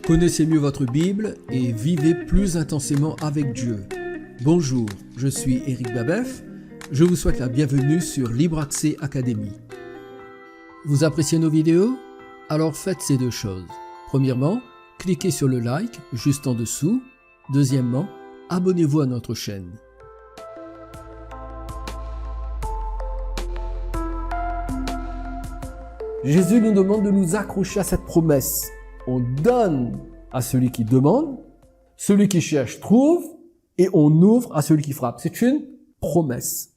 Connaissez mieux votre Bible et vivez plus intensément avec Dieu. Bonjour, je suis Éric Babeuf. Je vous souhaite la bienvenue sur Libre Accès Academy. Vous appréciez nos vidéos? Alors faites ces deux choses. Premièrement, cliquez sur le like juste en dessous. Deuxièmement, abonnez-vous à notre chaîne. Jésus nous demande de nous accrocher à cette promesse. On donne à celui qui demande, celui qui cherche trouve, et on ouvre à celui qui frappe. C'est une promesse.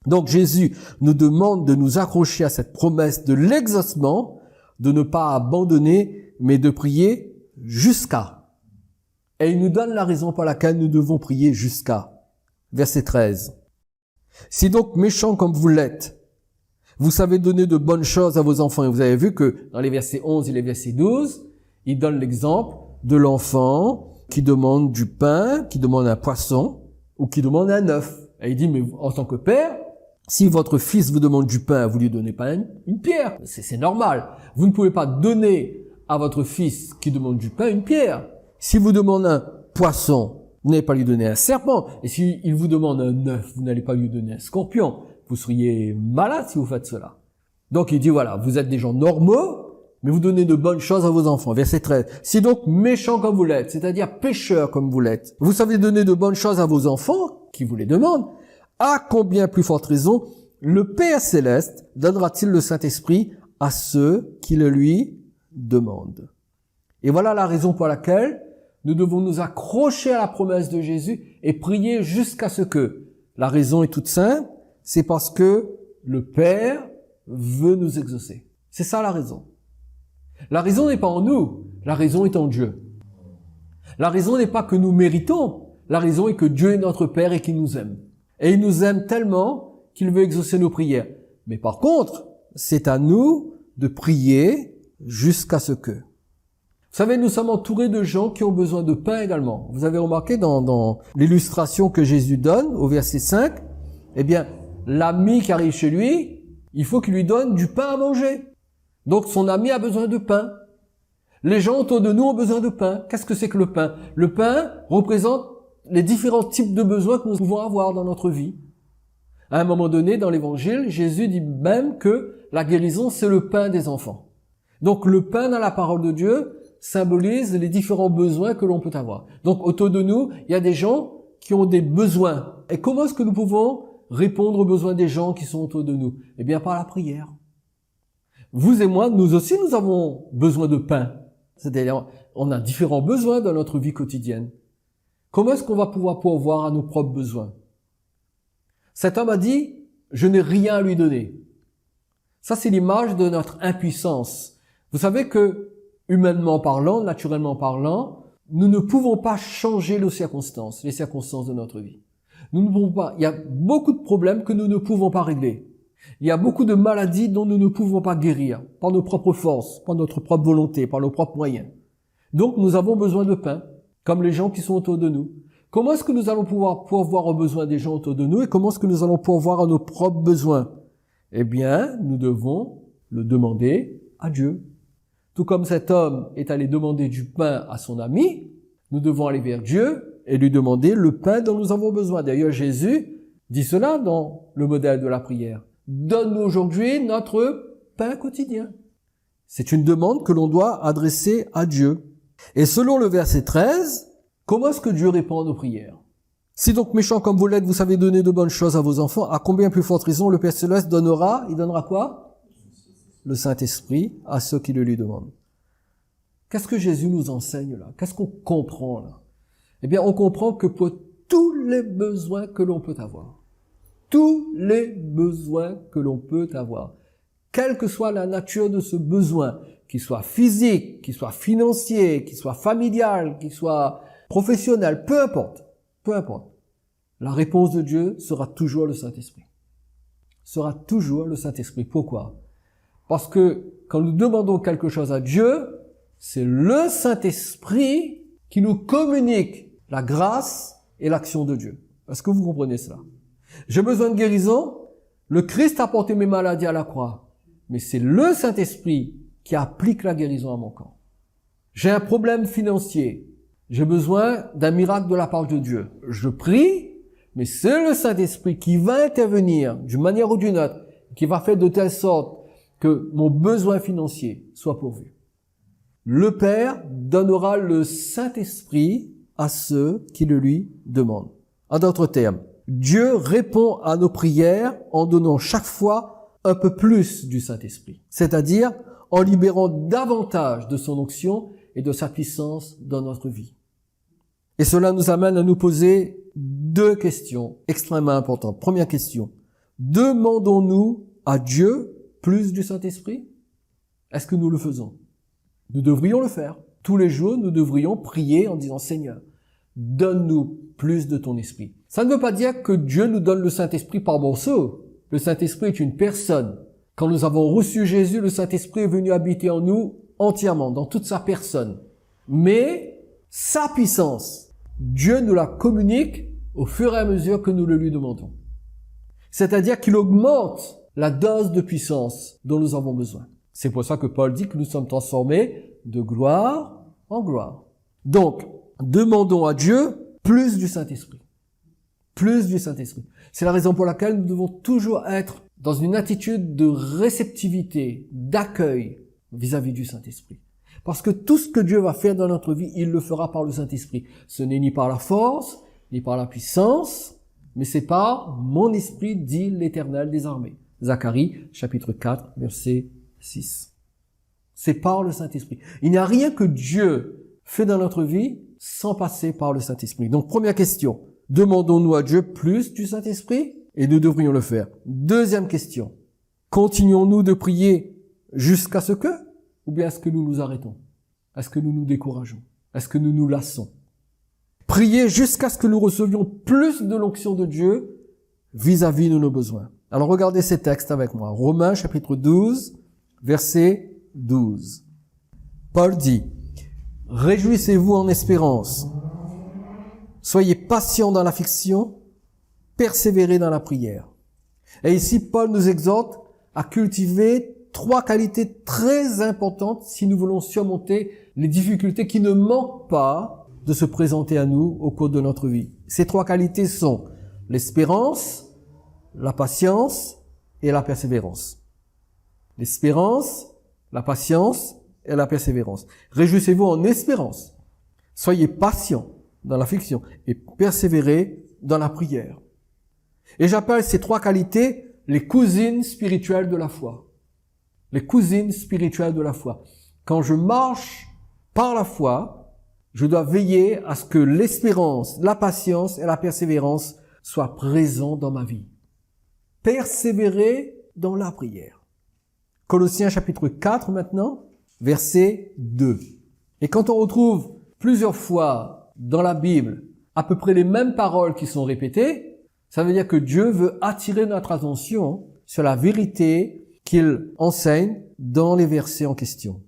Donc Jésus nous demande de nous accrocher à cette promesse de l'exaucement, de ne pas abandonner, mais de prier jusqu'à. Et il nous donne la raison pour laquelle nous devons prier jusqu'à. Verset 13. Si donc méchants comme vous l'êtes, vous savez donner de bonnes choses à vos enfants. Et vous avez vu que dans les versets 11 et les versets 12, il donne l'exemple de l'enfant qui demande du pain, qui demande un poisson ou qui demande un œuf. Et il dit, mais en tant que père, si votre fils vous demande du pain, vous lui donnez pas une pierre. C'est normal. Vous ne pouvez pas donner à votre fils qui demande du pain une pierre. Si vous demandez un poisson, vous n'allez pas lui donner un serpent. Et s'il vous demande un œuf, vous n'allez pas lui donner un scorpion. Vous seriez malade si vous faites cela. Donc il dit, voilà, vous êtes des gens normaux, mais vous donnez de bonnes choses à vos enfants. Verset 13. Si donc méchants comme vous l'êtes, c'est-à-dire pécheurs comme vous l'êtes, vous savez donner de bonnes choses à vos enfants, qui vous les demandent, à combien plus forte raison le Père Céleste donnera-t-il le Saint-Esprit à ceux qui le lui demandent. Et voilà la raison pour laquelle nous devons nous accrocher à la promesse de Jésus et prier jusqu'à ce que, la raison est toute simple, c'est parce que le Père veut nous exaucer. C'est ça la raison. La raison n'est pas en nous, la raison est en Dieu. La raison n'est pas que nous méritons, la raison est que Dieu est notre Père et qu'il nous aime. Et il nous aime tellement qu'il veut exaucer nos prières. Mais par contre, c'est à nous de prier jusqu'à ce que. Vous savez, nous sommes entourés de gens qui ont besoin de pain également. Vous avez remarqué dans l'illustration que Jésus donne au verset 5, eh bien, l'ami qui arrive chez lui, il faut qu'il lui donne du pain à manger. Donc son ami a besoin de pain. Les gens autour de nous ont besoin de pain. Qu'est-ce que c'est que le pain? Le pain représente les différents types de besoins que nous pouvons avoir dans notre vie. À un moment donné, dans l'évangile, Jésus dit même que la guérison, c'est le pain des enfants. Donc le pain dans la parole de Dieu symbolise les différents besoins que l'on peut avoir. Donc autour de nous, il y a des gens qui ont des besoins. Et comment est-ce que nous pouvons répondre aux besoins des gens qui sont autour de nous? Eh bien, par la prière. Vous et moi, nous aussi, nous avons besoin de pain. C'est-à-dire, on a différents besoins dans notre vie quotidienne. Comment est-ce qu'on va pouvoir pourvoir à nos propres besoins? Cet homme a dit, je n'ai rien à lui donner. Ça, c'est l'image de notre impuissance. Vous savez que, humainement parlant, naturellement parlant, nous ne pouvons pas changer les circonstances de notre vie. Nous ne pouvons pas. Il y a beaucoup de problèmes que nous ne pouvons pas régler. Il y a beaucoup de maladies dont nous ne pouvons pas guérir par nos propres forces, par notre propre volonté, par nos propres moyens. Donc nous avons besoin de pain, comme les gens qui sont autour de nous. Comment est-ce que nous allons pouvoir pourvoir aux besoins des gens autour de nous et comment est-ce que nous allons pourvoir à nos propres besoins? Eh bien, nous devons le demander à Dieu. Tout comme cet homme est allé demander du pain à son ami, nous devons aller vers Dieu et lui demander le pain dont nous avons besoin. D'ailleurs, Jésus dit cela dans le modèle de la prière. Donne-nous aujourd'hui notre pain quotidien. C'est une demande que l'on doit adresser à Dieu. Et selon le verset 13, comment est-ce que Dieu répond à nos prières? Si donc méchants comme vous l'êtes, vous savez donner de bonnes choses à vos enfants, à combien plus forte raison le Père Céleste donnera, il donnera quoi? Le Saint-Esprit à ceux qui le lui demandent. Qu'est-ce que Jésus nous enseigne là? Qu'est-ce qu'on comprend là? Eh bien, on comprend que pour tous les besoins que l'on peut avoir, tous les besoins que l'on peut avoir, quelle que soit la nature de ce besoin, qu'il soit physique, qu'il soit financier, qu'il soit familial, qu'il soit professionnel, peu importe, la réponse de Dieu sera toujours le Saint-Esprit. Sera toujours le Saint-Esprit. Pourquoi? Parce que quand nous demandons quelque chose à Dieu, c'est le Saint-Esprit qui nous communique la grâce et l'action de Dieu. Est-ce que vous comprenez cela? J'ai besoin de guérison, le Christ a porté mes maladies à la croix, mais c'est le Saint-Esprit qui applique la guérison à mon corps. J'ai un problème financier. J'ai besoin d'un miracle de la part de Dieu. Je prie, mais c'est le Saint-Esprit qui va intervenir d'une manière ou d'une autre, qui va faire de telle sorte que mon besoin financier soit pourvu. Le Père donnera le Saint-Esprit à ceux qui le lui demandent. En d'autres termes, Dieu répond à nos prières en donnant chaque fois un peu plus du Saint-Esprit, c'est-à-dire en libérant davantage de son onction et de sa puissance dans notre vie. Et cela nous amène à nous poser deux questions extrêmement importantes. Première question, demandons-nous à Dieu plus du Saint-Esprit? Est-ce que nous le faisons? Nous devrions le faire. Tous les jours, nous devrions prier en disant « Seigneur, donne-nous plus de ton esprit ». Ça ne veut pas dire que Dieu nous donne le Saint-Esprit par morceaux. Le Saint-Esprit est une personne. Quand nous avons reçu Jésus, le Saint-Esprit est venu habiter en nous entièrement, dans toute sa personne. Mais sa puissance, Dieu nous la communique au fur et à mesure que nous le lui demandons. C'est-à-dire qu'il augmente la dose de puissance dont nous avons besoin. C'est pour ça que Paul dit que nous sommes transformés de gloire en gloire. Donc, demandons à Dieu plus du Saint-Esprit. Plus du Saint-Esprit. C'est la raison pour laquelle nous devons toujours être dans une attitude de réceptivité, d'accueil vis-à-vis du Saint-Esprit. Parce que tout ce que Dieu va faire dans notre vie, il le fera par le Saint-Esprit. Ce n'est ni par la force, ni par la puissance, mais c'est par mon esprit, dit l'Éternel des armées. Zacharie, chapitre 4, verset 6. C'est par le Saint-Esprit. Il n'y a rien que Dieu fait dans notre vie sans passer par le Saint-Esprit. Donc, première question. Demandons-nous à Dieu plus du Saint-Esprit? Et nous devrions le faire. Deuxième question. Continuons-nous de prier jusqu'à ce que? Ou bien est-ce que nous nous arrêtons? Est-ce que nous nous décourageons? Est-ce que nous nous lassons? Prier jusqu'à ce que nous recevions plus de l'onction de Dieu vis-à-vis de nos besoins. Alors regardez ces textes avec moi. Romains chapitre 12, verset 12. Paul dit, « Réjouissez-vous en espérance. Soyez patients dans l'affliction, persévérez dans la prière. » Et ici, Paul nous exhorte à cultiver trois qualités très importantes si nous voulons surmonter les difficultés qui ne manquent pas de se présenter à nous au cours de notre vie. Ces trois qualités sont l'espérance, la patience et la persévérance. L'espérance, la patience et la persévérance. Réjouissez-vous en espérance. Soyez patients dans l'affliction et persévérez dans la prière. Et j'appelle ces trois qualités les cousines spirituelles de la foi. Les cousines spirituelles de la foi. Quand je marche par la foi, je dois veiller à ce que l'espérance, la patience et la persévérance soient présents dans ma vie. Persévérer dans la prière. Colossiens chapitre 4 maintenant, verset 2. Et quand on retrouve plusieurs fois dans la Bible à peu près les mêmes paroles qui sont répétées, ça veut dire que Dieu veut attirer notre attention sur la vérité qu'il enseigne dans les versets en question.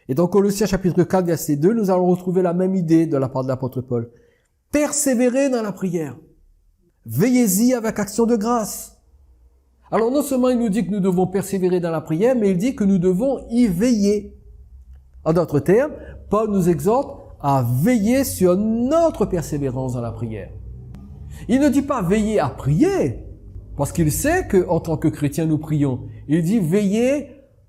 Et dans Colossiens chapitre 4, verset 2, nous allons retrouver la même idée de la part de l'apôtre Paul. Persévérez dans la prière. Veillez-y avec action de grâce. Alors non seulement il nous dit que nous devons persévérer dans la prière, mais il dit que nous devons y veiller. En d'autres termes, Paul nous exhorte à veiller sur notre persévérance dans la prière. Il ne dit pas veiller à prier, parce qu'il sait que en tant que chrétiens nous prions. Il dit veiller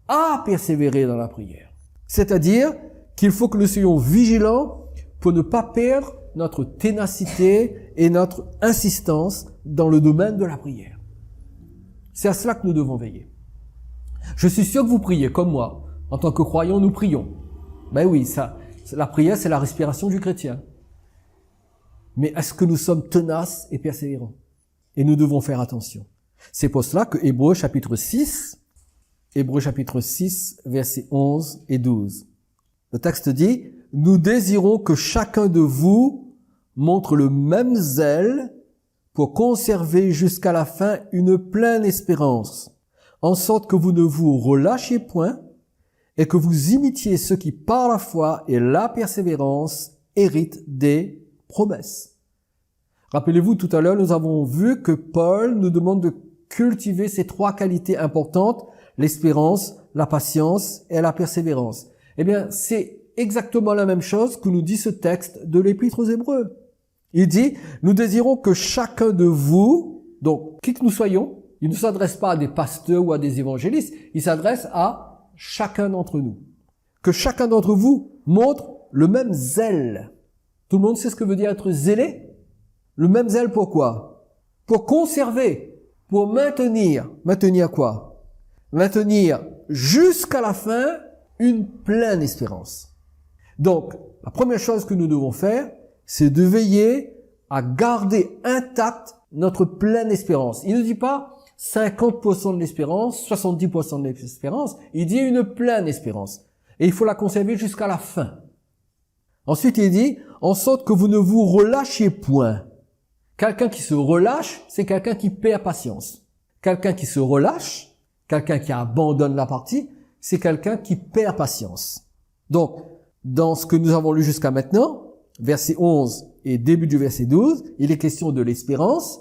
à persévérer dans la prière. C'est-à-dire qu'il faut que nous soyons vigilants pour ne pas perdre notre ténacité et notre insistance dans le domaine de la prière. C'est à cela que nous devons veiller. Je suis sûr que vous priez comme moi. En tant que croyants, nous prions. Ben oui, la prière, c'est la respiration du chrétien. Mais est-ce que nous sommes tenaces et persévérants? Et nous devons faire attention. C'est pour cela que Hébreux chapitre 6, versets 11 et 12. Le texte dit, « Nous désirons que chacun de vous montre le même zèle pour conserver jusqu'à la fin une pleine espérance, en sorte que vous ne vous relâchiez point et que vous imitiez ceux qui, par la foi et la persévérance, héritent des promesses. » Rappelez-vous, tout à l'heure, nous avons vu que Paul nous demande de cultiver ces trois qualités importantes, l'espérance, la patience et la persévérance. Eh bien, c'est exactement la même chose que nous dit ce texte de l'Épître aux Hébreux. Il dit, nous désirons que chacun de vous, donc qui que nous soyons, il ne s'adresse pas à des pasteurs ou à des évangélistes, il s'adresse à chacun d'entre nous. Que chacun d'entre vous montre le même zèle. Tout le monde sait ce que veut dire être zélé? Le même zèle pourquoi? Pour conserver, pour maintenir. Maintenir quoi? Maintenir jusqu'à la fin une pleine espérance. Donc, la première chose que nous devons faire, c'est de veiller à garder intacte notre pleine espérance. Il ne dit pas 50% de l'espérance, 70% de l'espérance, il dit une pleine espérance. Et il faut la conserver jusqu'à la fin. Ensuite, il dit, en sorte que vous ne vous relâchiez point. Quelqu'un qui se relâche, c'est quelqu'un qui perd patience. Quelqu'un qui se relâche, quelqu'un qui abandonne la partie, c'est quelqu'un qui perd patience. Donc, dans ce que nous avons lu jusqu'à maintenant, verset 11 et début du verset 12, il est question de l'espérance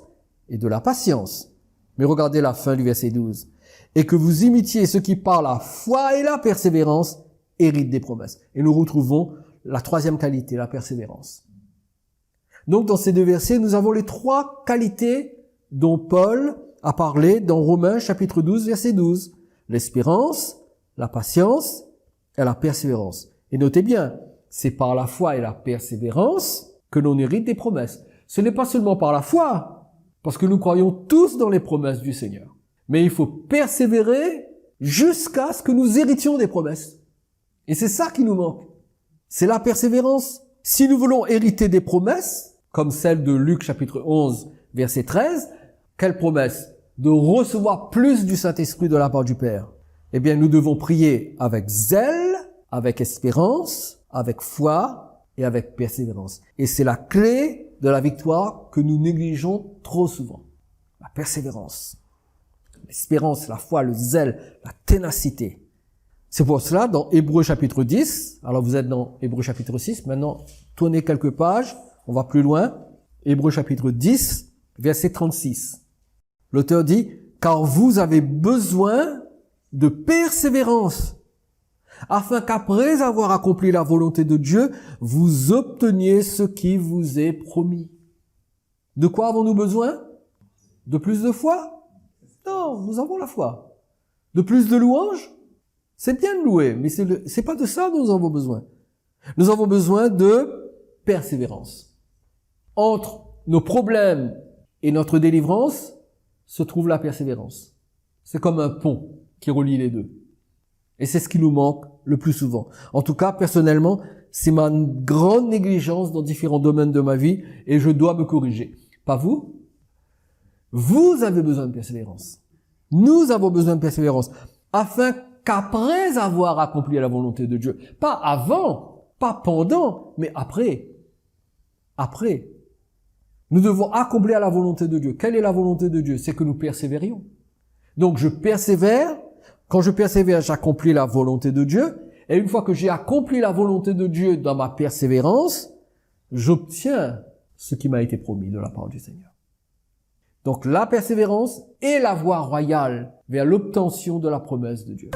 et de la patience. Mais regardez la fin du verset 12. Et que vous imitiez ceux qui par la foi et la persévérance héritent des promesses. Et nous retrouvons la troisième qualité, la persévérance. Donc, dans ces deux versets, nous avons les trois qualités dont Paul a parlé dans Romains chapitre 12, verset 12. L'espérance, la patience et la persévérance. Et notez bien, c'est par la foi et la persévérance que l'on hérite des promesses. Ce n'est pas seulement par la foi, parce que nous croyons tous dans les promesses du Seigneur. Mais il faut persévérer jusqu'à ce que nous héritions des promesses. Et c'est ça qui nous manque. C'est la persévérance. Si nous voulons hériter des promesses, comme celle de Luc chapitre 11, verset 13, quelle promesse? De recevoir plus du Saint-Esprit de la part du Père. Eh bien, nous devons prier avec zèle, avec espérance, avec foi et avec persévérance. Et c'est la clé de la victoire que nous négligeons trop souvent. La persévérance, l'espérance, la foi, le zèle, la ténacité. C'est pour cela, dans Hébreux chapitre 10, alors vous êtes dans Hébreux chapitre 6, maintenant tournez quelques pages, on va plus loin. Hébreux chapitre 10, verset 36. L'auteur dit, « Car vous avez besoin de persévérance, afin qu'après avoir accompli la volonté de Dieu, vous obteniez ce qui vous est promis. » De quoi avons-nous besoin? De plus de foi? Non, nous avons la foi. De plus de louanges? C'est bien de louer, mais c'est pas de ça dont nous avons besoin. Nous avons besoin de persévérance. Entre nos problèmes et notre délivrance se trouve la persévérance. C'est comme un pont qui relie les deux. Et c'est ce qui nous manque le plus souvent. En tout cas, personnellement, c'est ma grande négligence dans différents domaines de ma vie et je dois me corriger. Pas vous? Vous avez besoin de persévérance. Nous avons besoin de persévérance afin qu'après avoir accompli la volonté de Dieu, pas avant, pas pendant, mais après. Après. Nous devons accomplir la volonté de Dieu. Quelle est la volonté de Dieu? C'est que nous persévérions. Donc je persévère. Quand je persévère, j'accomplis la volonté de Dieu. Et une fois que j'ai accompli la volonté de Dieu dans ma persévérance, j'obtiens ce qui m'a été promis de la part du Seigneur. Donc la persévérance est la voie royale vers l'obtention de la promesse de Dieu.